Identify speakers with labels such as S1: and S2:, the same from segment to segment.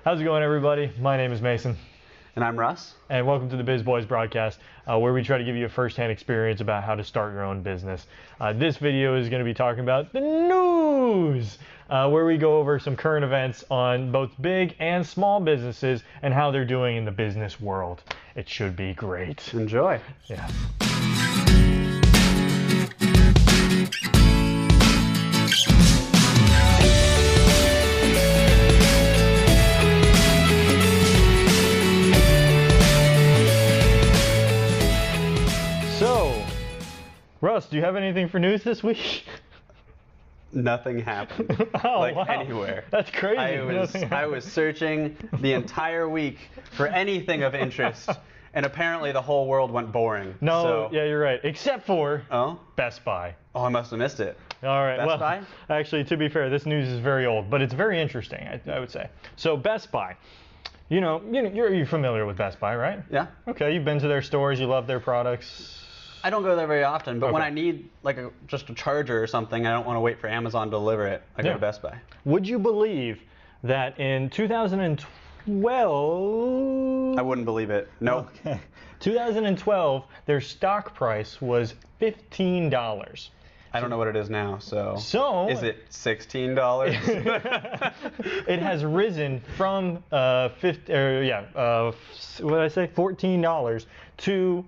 S1: How's it going, everybody? My name is Mason.
S2: And I'm Russ.
S1: And welcome to the Biz Boyz broadcast, where we try to give you a first-hand experience about how to start your own business. This video is going to be talking about the news, where we go over some current events on both big and small businesses and how they're doing in the business world. It should be great.
S2: Enjoy.
S1: Yeah. Russ, do you have anything for news this week?
S2: Nothing happened.
S1: Oh,
S2: like
S1: wow.
S2: Anywhere.
S1: That's crazy.
S2: I was searching the entire week for anything of interest, and apparently the whole world went boring.
S1: No,
S2: so.
S1: Yeah, you're right. Except for Best Buy.
S2: Oh, I must have missed it.
S1: All right.
S2: Best Buy?
S1: Actually, to be fair, this news is very old, but it's very interesting, I would say. So Best Buy. You're familiar with Best Buy, right?
S2: Yeah.
S1: Okay, you've been to their stores, you love their products.
S2: I don't go there very often, but when I need like just a charger or something, I don't want to wait for Amazon to deliver it. I go to Best Buy.
S1: Would you believe that in 2012...
S2: I wouldn't believe it. No.
S1: Okay. 2012, their stock price was $15.
S2: I don't know what it is now, so is it $16?
S1: It has risen from $14 to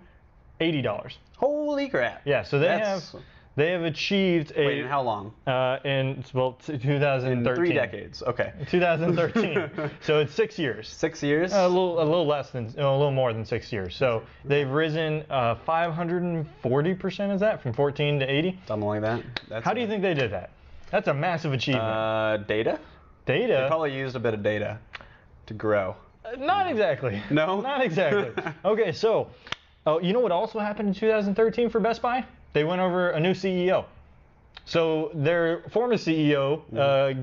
S1: $80.
S2: Holy crap!
S1: Yeah, so they have achieved a.
S2: Wait, in how long?
S1: 2013.
S2: In 3 decades. Okay.
S1: 2013. So it's 6 years.
S2: 6 years?
S1: A little less than, a little more than 6 years. So they've risen 540%. Is that from 14 to 80?
S2: Something like that.
S1: How do you think they did that? That's a massive achievement.
S2: Data.
S1: Data.
S2: They probably used a bit of data to grow.
S1: Not exactly.
S2: No.
S1: Not exactly. Okay, so. Oh, you know what also happened in 2013 for Best Buy? They went over a new CEO. So their former CEO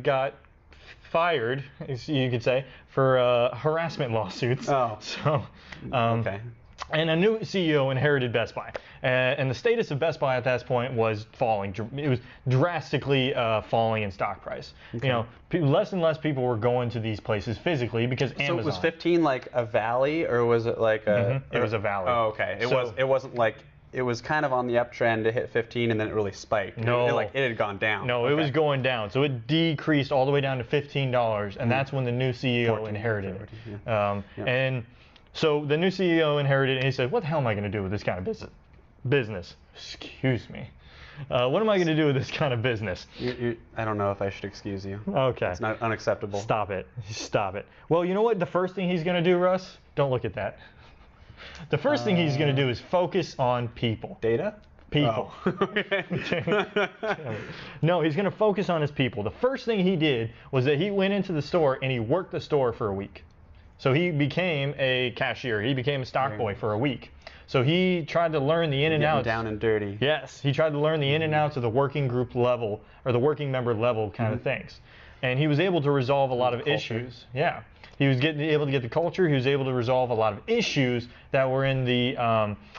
S1: got fired, you could say, for harassment lawsuits.
S2: Oh.
S1: So,
S2: okay. And
S1: a new CEO inherited Best Buy. And the status of Best Buy at that point was falling. It was drastically falling in stock price. Okay. You know, less and less people were going to these places physically because Amazon.
S2: So was 15 like a valley, or was it like a...
S1: It was a valley.
S2: Oh, okay. It wasn't like... It was kind of on the uptrend to hit 15, and then it really spiked.
S1: No.
S2: It had gone down.
S1: No, it was going down. So it decreased all the way down to $15, and that's when the new CEO inherited it. And so the new CEO inherited it, and he said, what the hell am I going to do with this kind of business? Excuse me. What am I going to do with this kind of business?
S2: I don't know if I should excuse you.
S1: Okay.
S2: It's not unacceptable.
S1: Stop it. Stop it. Well, you know what? The first thing he's going to do, Russ? Don't look at that. The first thing he's going to do is focus on people.
S2: Data?
S1: People. Oh. No, he's going to focus on his people. The first thing he did was that he went into the store and he worked the store for a week. So he became a cashier. He became a stock boy for a week. So he tried to learn the in and outs.
S2: Down and dirty.
S1: Yes, he tried to learn the in and outs of the working group level or the working member level kind of things. And he was able to resolve a lot of issues. Yeah. He was able to get the culture. He was able to resolve a lot of issues that were in the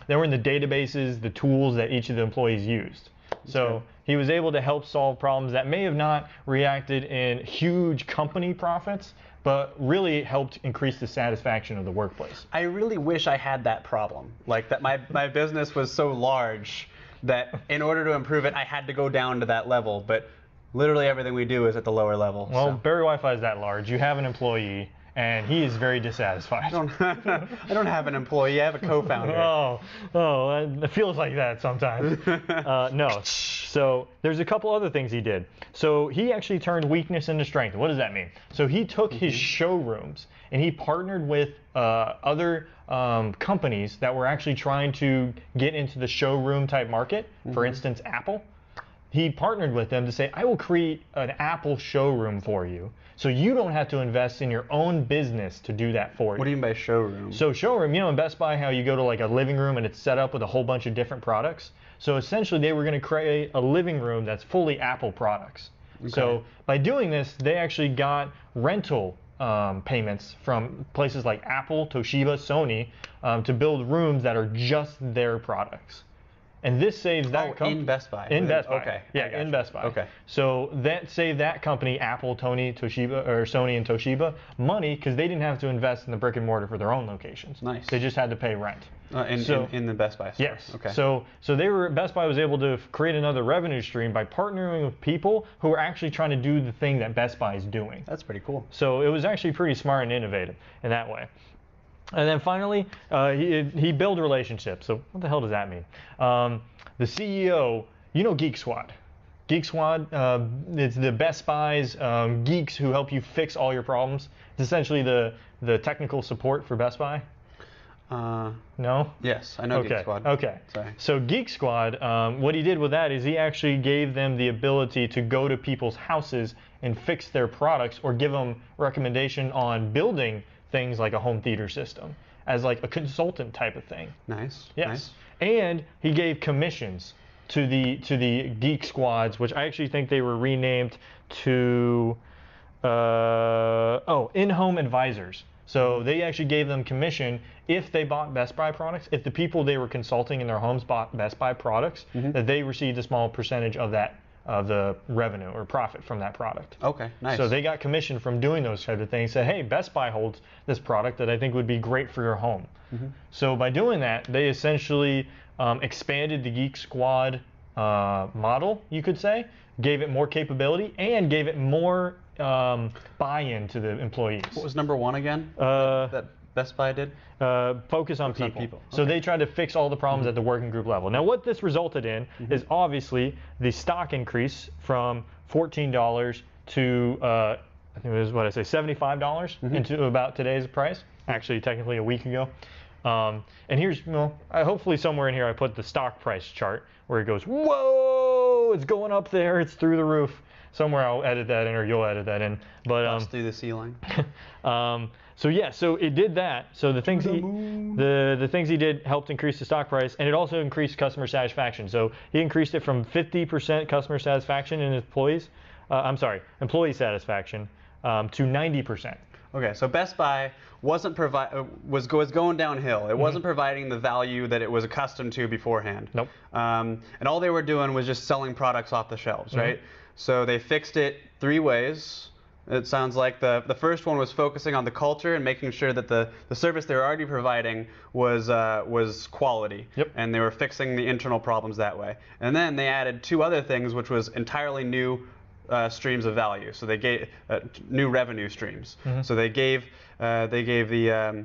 S1: databases, the tools that each of the employees used. So he was able to help solve problems that may have not reacted in huge company profits, but really helped increase the satisfaction of the workplace.
S2: I really wish I had that problem. Like that my business was so large that in order to improve it, I had to go down to that level. But literally everything we do is at the lower level.
S1: Well, Barry Wi-Fi is that large. You have an employee, and he is very dissatisfied.
S2: I don't have an employee. I have a co-founder.
S1: It feels like that sometimes. No. So there's a couple other things he did. So he actually turned weakness into strength. What does that mean? So he took his showrooms and he partnered with other companies that were actually trying to get into the showroom type market. For instance, Apple. He partnered with them to say, I will create an Apple showroom for you. So you don't have to invest in your own business to do that for you.
S2: What do you mean by showroom?
S1: So showroom, you know, in Best Buy, how you go to like a living room and it's set up with a whole bunch of different products. So essentially, they were going to create a living room that's fully Apple products. Okay. So by doing this, they actually got rental payments from places like Apple, Toshiba, Sony to build rooms that are just their products. And this saves that
S2: in Best Buy.
S1: In Best Buy.
S2: Okay.
S1: Yeah, in Best Buy.
S2: Okay.
S1: So that saved that company, Apple, Sony, and Toshiba, money because they didn't have to invest in the brick and mortar for their own locations.
S2: Nice.
S1: They just had to pay rent.
S2: In the Best Buy store.
S1: Yes.
S2: Okay.
S1: So Best Buy was able to create another revenue stream by partnering with people who are actually trying to do the thing that Best Buy is doing.
S2: That's pretty cool.
S1: So it was actually pretty smart and innovative in that way. And then finally, he built relationships. So what the hell does that mean? The CEO, you know Geek Squad. Geek Squad, it's the Best Buy's geeks who help you fix all your problems. It's essentially the technical support for Best Buy. No?
S2: Yes, I know Geek Squad.
S1: Okay.
S2: Sorry.
S1: So Geek Squad, what he did with that is he actually gave them the ability to go to people's houses and fix their products or give them recommendation on building things like a home theater system as like a consultant type of thing.
S2: Nice.
S1: Yes.
S2: Nice.
S1: And he gave commissions to the Geek Squads, which I actually think they were renamed to in-home advisors. So they actually gave them commission if they bought Best Buy products. If the people they were consulting in their homes bought Best Buy products, that they received a small percentage of that the revenue or profit from that product.
S2: Okay, nice.
S1: So they got commission from doing those type of things. Said, hey, Best Buy holds this product that I think would be great for your home. So by doing that, they essentially expanded the Geek Squad model, you could say, gave it more capability, and gave it more buy-in to the employees.
S2: What was number one again that Best Buy did?
S1: Focus on people.
S2: Okay.
S1: So they tried to fix all the problems at the working group level. Now what this resulted in is obviously the stock increase from $14 to I think it was what I say $75 into about today's price. Actually, technically a week ago. And here's, hopefully somewhere in here I put the stock price chart where it goes, whoa, it's going up there, it's through the roof. Somewhere I'll edit that in, or you'll edit that in. But
S2: through the ceiling.
S1: So yeah, so it did that. So the things the things he did helped increase the stock price, and it also increased customer satisfaction. So he increased it from 50% customer satisfaction in employee satisfaction to 90%.
S2: Okay, so Best Buy was going downhill. It wasn't providing the value that it was accustomed to beforehand.
S1: Nope.
S2: And all they were doing was just selling products off the shelves, right? So they fixed it 3 ways. It sounds like the first one was focusing on the culture and making sure that the service they were already providing was quality.
S1: Yep.
S2: And they were fixing the internal problems that way. And then they added 2 other things, which was entirely new streams of value. So they gave new revenue streams. So they gave the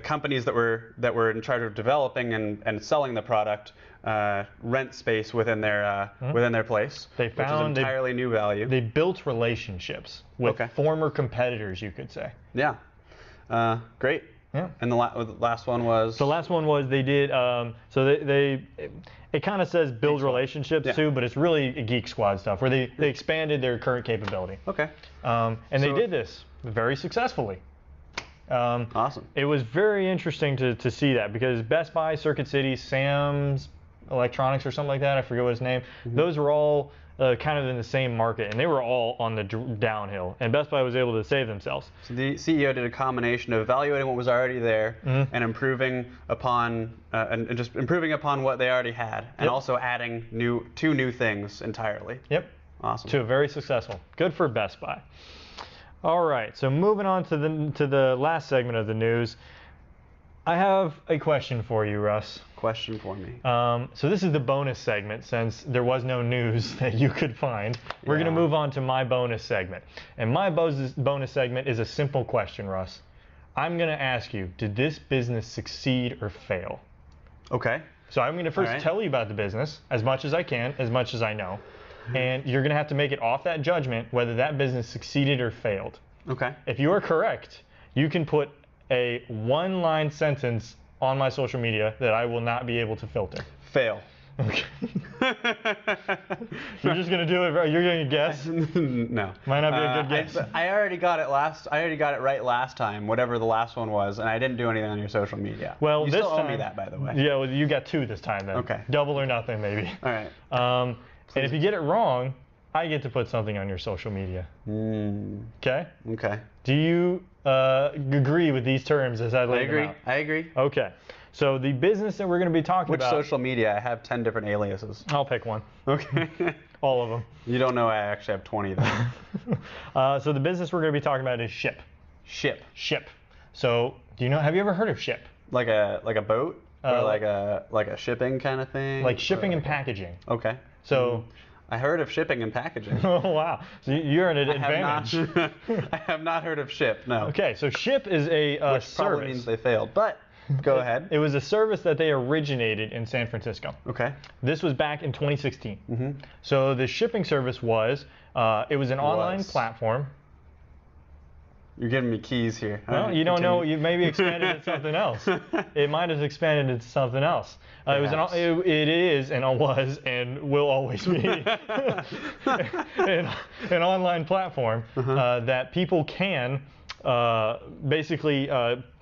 S2: companies that were in charge of developing and selling the product rent space within their place.
S1: They found
S2: which is entirely new value.
S1: They built relationships with former competitors, you could say.
S2: Yeah. Great.
S1: Yeah.
S2: And the last one was?
S1: The last one was they did, it kind of says build relationships too, but it's really Geek Squad stuff where they expanded their current capability. Okay. And they did this very successfully.
S2: Awesome.
S1: It was very interesting to see that because Best Buy, Circuit City, Sam's Electronics or something like that, I forget what his name, those were all kind of in the same market, and they were all on the downhill, and Best Buy was able to save themselves.
S2: So the CEO did a combination of evaluating what was already there and improving upon what they already had, and also adding 2 new things entirely.
S1: Yep.
S2: Awesome.
S1: To a very successful. Good for Best Buy. All right, so moving on to the last segment of the news, I have a question for you, Russ.
S2: Question for me.
S1: So this is the bonus segment since there was no news that you could find. We're going to move on to my bonus segment. And my bonus segment is a simple question, Russ. I'm going to ask you, did this business succeed or fail?
S2: Okay.
S1: So I'm going to first tell you about the business as much as I can, as much as I know. And you're going to have to make it off that judgment whether that business succeeded or failed.
S2: Okay.
S1: If you are correct, you can put a 1-line sentence on my social media that I will not be able to filter.
S2: Fail.
S1: Okay. You're just gonna do it, right? You're gonna guess?
S2: No.
S1: Might not be a good guess.
S2: I already got it right last time, whatever the last one was, and I didn't do anything on your social media.
S1: Well,
S2: you
S1: this
S2: still
S1: time,
S2: owe me that, by the way.
S1: Yeah, well, you got 2 this time then.
S2: Okay.
S1: Double or nothing, maybe.
S2: All right.
S1: And if you get it wrong, I get to put something on your social media. Okay?
S2: Okay.
S1: Do you agree with these terms as I lay them out?
S2: I agree.
S1: Okay. So the business that we're going to be talking
S2: Which
S1: about.
S2: social media? I have 10 different aliases.
S1: I'll pick one.
S2: Okay.
S1: All of them.
S2: You don't know I actually have 20 of them.
S1: So the business we're going to be talking about is Ship.
S2: Ship.
S1: So have you ever heard of Ship?
S2: Like a boat? Or like a shipping kind of thing?
S1: Like shipping and packaging.
S2: Okay.
S1: So.
S2: I heard of shipping and packaging.
S1: Oh, wow. So you're at an advantage.
S2: I have not heard of Ship, no.
S1: Okay, so Ship is a
S2: Which
S1: service.
S2: probably means they failed, but go ahead.
S1: It was a service that they originated in San Francisco.
S2: Okay.
S1: This was back in 2016. So the shipping service was, it was an online platform.
S2: You're giving me keys here.
S1: No, you don't know. You maybe expanded into something else. It might have expanded into something else. It is and was and will always be an online platform that people can basically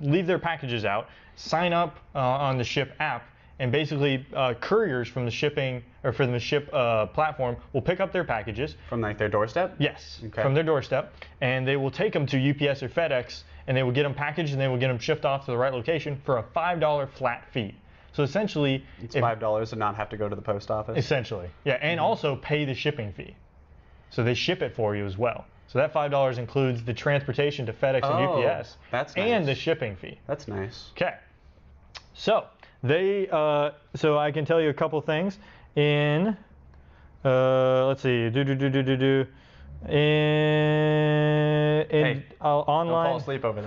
S1: leave their packages out, sign up on the Ship app, and basically couriers from the shipping or from the Ship platform will pick up their packages
S2: from like their doorstep.
S1: Yes,
S2: okay.
S1: From their doorstep, and they will take them to UPS or FedEx, and they will get them packaged and they will get them shipped off to the right location for a $5 flat fee. So essentially,
S2: it's $5 to not have to go to the post office.
S1: Essentially, yeah, and also pay the shipping fee. So they ship it for you as well. So that $5 includes the transportation to FedEx and UPS,
S2: that's nice.
S1: And the shipping fee.
S2: That's nice.
S1: Okay, so so I can tell you a couple things in. Let's see. Online.
S2: Don't fall asleep over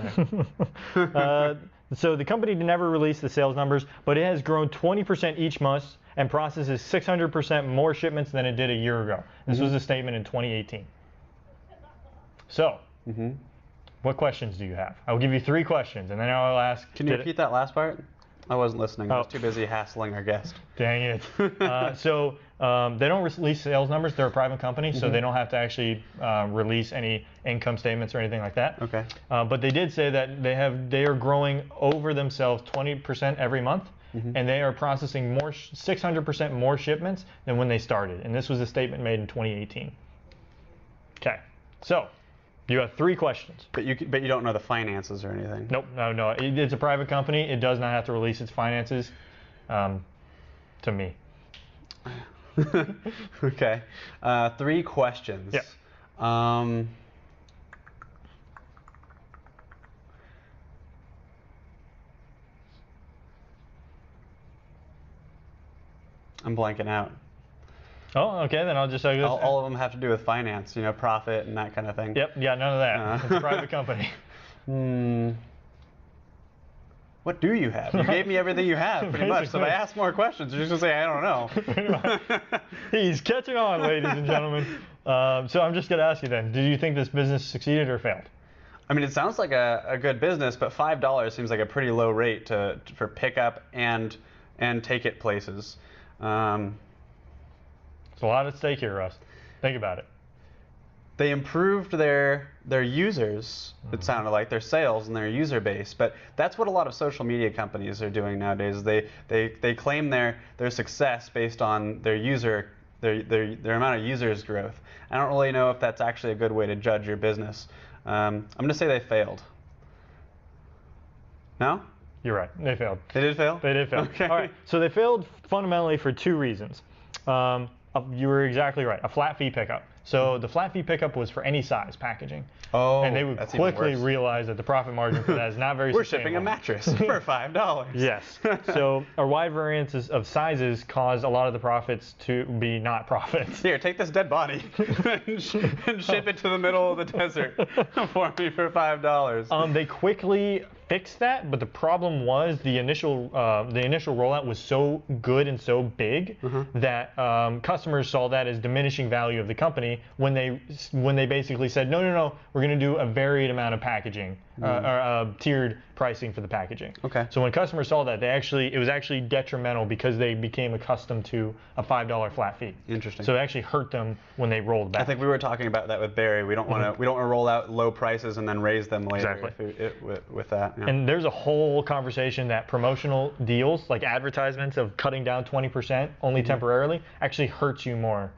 S2: there.
S1: So the company never released the sales numbers, but it has grown 20% each month and processes 600% more shipments than it did a year ago. This was a statement in 2018. So, what questions do you have? I will give you 3 questions, and then I'll ask.
S2: Can you repeat that last part? I wasn't listening. I was too busy hassling our guest.
S1: Dang it. So they don't release sales numbers. They're a private company, so they don't have to actually release any income statements or anything like that.
S2: Okay.
S1: But they did say that they are growing over themselves 20% every month, and they are processing 600% more shipments than when they started. And this was a statement made in 2018. Okay. So. You have 3 questions.
S2: But you don't know the finances or anything.
S1: Nope, no. It's a private company. It does not have to release its finances to me.
S2: Okay. 3 questions.
S1: Yep.
S2: I'm blanking out.
S1: Oh, okay, then I'll just say
S2: all of them have to do with finance, profit and that kind of thing.
S1: Yep, yeah, none of that. It's a private company.
S2: What do you have? You gave me everything you have, pretty much. So if I ask more questions, you're just going to say, I don't know.
S1: He's catching on, ladies and gentlemen. So I'm just going to ask you then, did you think this business succeeded or failed?
S2: I mean, it sounds like a good business, but $5 seems like a pretty low rate for pickup and take it places.
S1: There's a lot at stake here, Russ. Think about it.
S2: They improved their users, it sounded like, their sales and their user base, but that's what a lot of social media companies are doing nowadays. They claim their success based on their amount of users growth. I don't really know if that's actually a good way to judge your business. I'm going to say they failed. No?
S1: You're right. They failed.
S2: They did fail?
S1: They did fail.
S2: Okay.
S1: All right. So they failed fundamentally for 2 reasons. You were exactly right. A flat fee pickup. So the flat fee pickup was for any size packaging.
S2: Oh,
S1: and they would quickly realize that the profit margin for that is not very
S2: We're
S1: sustainable.
S2: shipping a mattress for $5.
S1: Yes. So a wide variance of sizes caused a lot of the profits to be not profits.
S2: Here, take this dead body and ship it to the middle of the desert for me for $5.
S1: They quickly fixed that, but the problem was the initial rollout was so good and so big that customers saw that as diminishing value of the company when they basically said, no, we're going to do a varied amount of packaging or tiered pricing for the packaging.
S2: Okay.
S1: So when customers saw that, it was actually detrimental because they became accustomed to a $5 flat fee.
S2: Interesting.
S1: So it actually hurt them when they rolled back.
S2: I think we were talking about that with Barry. We don't want to roll out low prices and then raise them later.
S1: Exactly.
S2: With that. Yeah.
S1: And there's a whole conversation that promotional deals, like advertisements of cutting down 20% only temporarily, actually hurts you more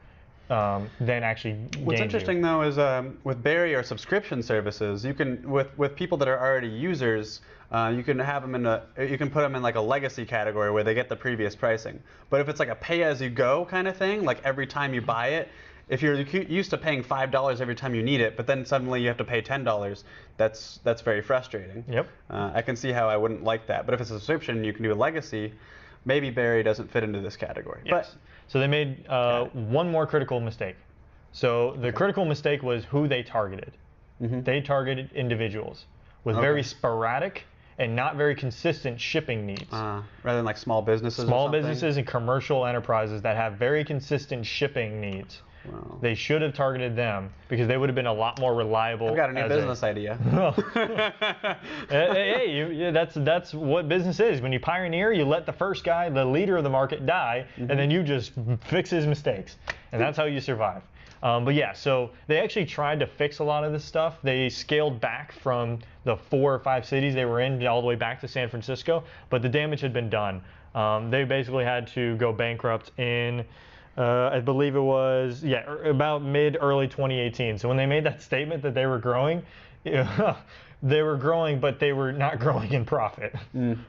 S1: than actually
S2: What's
S1: gains
S2: interesting
S1: you.
S2: though is with Barry or subscription services, you can with people that are already users, you can have them you can put them in like a legacy category where they get the previous pricing. But if it's like a pay-as-you-go kind of thing, like every time you buy it, if you're used to paying $5 every time you need it, but then suddenly you have to pay $10, that's very frustrating.
S1: Yep.
S2: I can see how I wouldn't like that. But if it's a subscription, you can do a legacy. Maybe Barry doesn't fit into this category.
S1: Yes.
S2: But
S1: So they made one more critical mistake. So the critical mistake was who they targeted. They targeted individuals with very sporadic and not very consistent shipping needs.
S2: rather than like small businesses.
S1: Small businesses and commercial enterprises that have very consistent shipping needs.
S2: Wow.
S1: They should have targeted them because they would have been a lot more reliable.
S2: I've got a new business idea.
S1: Hey, that's what business is. When you pioneer, you let the first guy, the leader of the market, die, and then you just fix his mistakes, and that's how you survive. But yeah, so they actually tried to fix a lot of this stuff. They scaled back from the 4 or 5 cities they were in all the way back to San Francisco, but the damage had been done. They basically had to go bankrupt in, I believe it was, about mid-early 2018. So when they made that statement that they were growing, they were growing, but they were not growing in profit.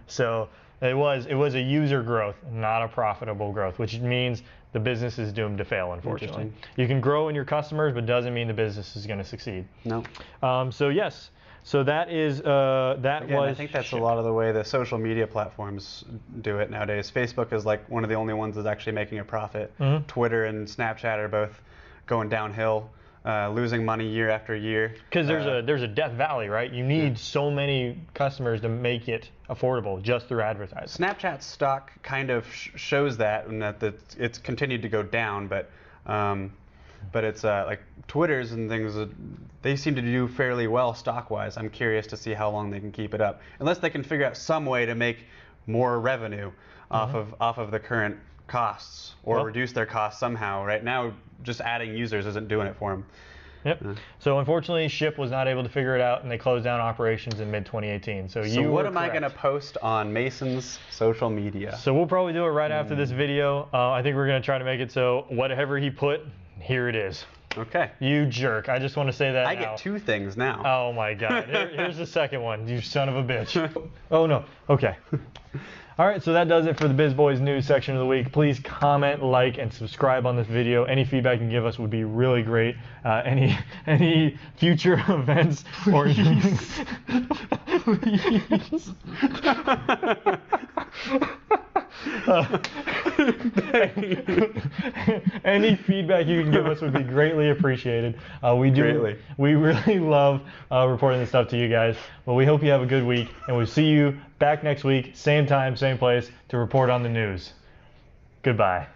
S1: So it was a user growth, not a profitable growth, which means the business is doomed to fail, unfortunately. You can grow in your customers, but doesn't mean the business is going to succeed.
S2: No.
S1: So yes, so that is
S2: I think that's a lot of the way the social media platforms do it nowadays. Facebook is like one of the only ones that's actually making a profit. Twitter and Snapchat are both going downhill, losing money year after year.
S1: Because there's a death valley, right? You need so many customers to make it affordable just through advertising.
S2: Snapchat stock kind of shows that, and that it's continued to go down, but it's like Twitter's and things, they seem to do fairly well stock-wise. I'm curious to see how long they can keep it up, unless they can figure out some way to make more revenue off of the current costs, or reduce their costs somehow. Right now, just adding users isn't doing it for them.
S1: Yep. So unfortunately, Ship was not able to figure it out, and they closed down operations in mid-2018. So
S2: what am I going to post on Mason's social media?
S1: So we'll probably do it right after this video. I think we're going to try to make it so whatever he put, here it is.
S2: Okay.
S1: You jerk. I just want to say that
S2: I get 2 things now.
S1: Oh my God. Here's the second one. You son of a bitch. Oh no. Okay. All right, so that does it for the Biz Boyz news section of the week. Please comment, like, and subscribe on this video. Any feedback you can give us would be really great. Any future events or please. Any feedback you can give us would be greatly appreciated. We really love reporting this stuff to you guys. Well, we hope you have a good week, and we'll see you back next week, same time, same place, to report on the news. Goodbye.